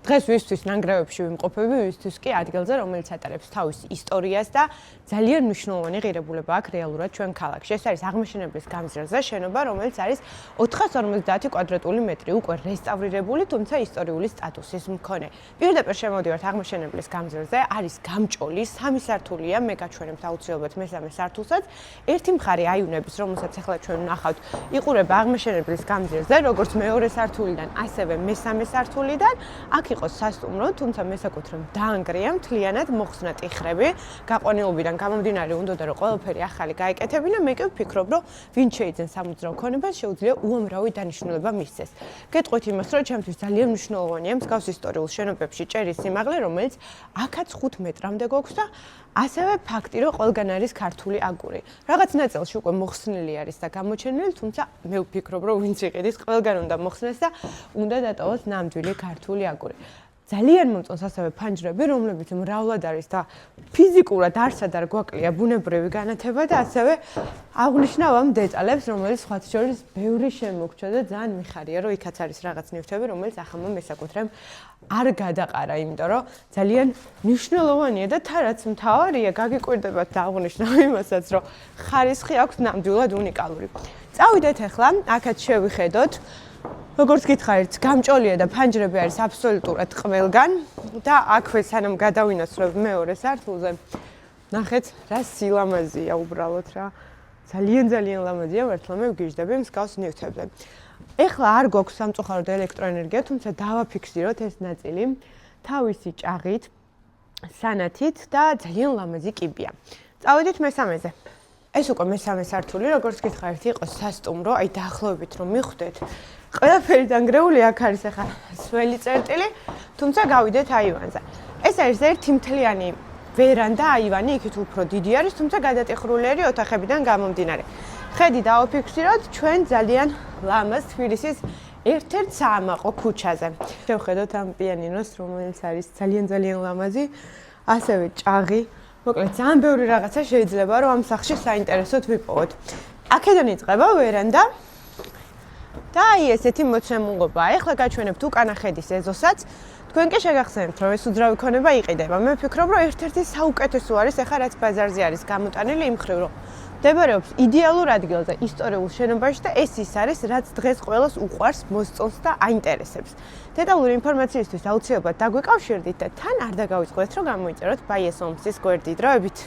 დღეს ვისთვის ნანგრევებში ვიმყოფები, ვისთვის კი ადგილზე, რომელიც ატარებს თავის ისტორიას და ძალიან მნიშვნელოვანი ღირებულება აქვს რეალურად ჩვენ ქალაქში. ეს არის აღმაშენებლის გამზირზე შენობა, რომელიც არის 450 კვადრატული მეტრი, უკვე რესტავრირებული, თუმცა ისტორიული სტატუსის მქონე. პირდაპირ შემოდივართ აღმაშენებლის გამზირზე, არის გამჭოლი, 3 სართულია, მე გაჩვენებთ აუცილებლად მესამე სართულსაც. ერთი მხარე აივნების, რომელსაც ახლა ჩვენ ვნახავთ, იყურება აღმაშენებლის გამზირზე, როგორც მეორე სართულიდან, ასევე მესამე სართულიდან. აქ იყოს სასტუმრო, თუმცა მესაკუთრემ დაანგრია მთლიანად მოხსნა ტიხრები. გაყვანილობიდან გამომდინარე უნდა რომ ყველაფერი ახალი გაეკეთებინა, მე კი ვფიქრობ, რომ ვინ შეიძენ სამოძრაო ქონებას, შეუძლია უამრავი დანიშნულება მისცეს. გეტყვით იმას, რომ ჩემთვის ძალიან მნიშვნელოვანია მსგავს ისტორიულ შენობებში ჭერის სიმაღლე, რომელიც აქაც 5 მეტრამდე გვაქვს და ასევე ფაქტი, რომ ყველგან არის ქართული აგური. რაღაც ნაწილში უკვე მოხსნილი არის და გამოჩენილი, თუმცა მე ვფიქრობ, რომ ვინც იყიდის, ყველგან უნდა მოხსნეს და უნდა დატოვოს ნამდვილი ქართული აგური. ძალიან მომწონს ასევე ფანჯრები, რომლებიც მრავლად არის და ფიზიკურად არსად არ გვაკლია ბუნებრივი განათება და ასევე აღნიშნავ ამ დეტალებს, რომელიც სხვათა შორის ბევრი შემოგჩა და ძალიან მიხარია, რომ იქაც არის რაღაც ნივთები, რომელიც ახალმა მესაკუთრემ არ გადაყარა, იმიტომ რომ ძალიან მნიშვნელოვანია და თან რაც მთავარია, გაგიკვირდებათ და აღნიშნავ იმასაც, რომ ხარისხი აქვს ნამდვილად უნიკალური. წავიდეთ ახლა, აქაც შევიხედოთ. როგორც გითხარით, გამჭოლია და ფანჯრები არის აბსოლუტურად ყველგან და აქვე სანამ გადავინაცვლებ მეორე სართულზე, ნახეთ რა სილამაზია უბრალოდ რა. ძალიან ლამაზია, მართლა მე ვგიჟდები მსგავს ნივთებზე. ეხლა არ გვაქვს სამწუხაროდ ელექტროენერგია, თუმცა დავაფიქსიროთ ეს ნაწილი თავისი ჭაღით, სანათით და ძალიან ლამაზი კიბია. წავედით მესამეზე. ეს უკვე მესამე სართული, როგორც გითხარით, იყოს სასტუმრო, აი დაახლოებით რომ მიხვდეთ. ყველაფერი დანგრეული, აქ არის ახლა სველი წერტილი, თუმცა გავიდეთ აივანზე. ეს არის ერთი მთლიანი ვერანდა აივანი, იქით უფრო დიდი არის, თუმცა გადატიხრულიერი ოთახებიდან გამომდინარე. ხედი დავაფიქსიროთ ჩვენ ძალიან ლამაზ თბილისის ერთ-ერთ საამაყო ქუჩაზე. შევხედოთ ამ პიანინოს, რომელიც არის ძალიან ლამაზი, ასევე ჭაღი. მოკლედ, ძალიან ბევრი რაღაცა შეიძლება რომ ამ სახლში საინტერესოდ ვიპოვოთ. აქედან იწყება ვერანდა. და აი ესეთი მოცემულობაა. ეხლა გაჩვენებთ უკანა ხედის ეზოსაც. თქვენ კი შეგახსენებთ, რომ ეს უძრავი ქონება იყიდება. მე ვფიქრობ, რომ ერთ-ერთი საუკეთესო არის ახლა რაც ბაზარზე არის გამოტანილი იმ ხრივ, რომ მდებარეობს იდეალურ ადგილზე, ისტორიულ შენობაში და ეს ის არის, რაც დღეს ყველას უყვარს, მოსწონს და აინტერესებს. დეტალური ინფორმაციისთვის აუცილებლად დაგვიკავშირდით და თან არ დაგავიწყდეთ, რომ გამოიწეროთ ბაიეს ომსის გვერდი დროებით.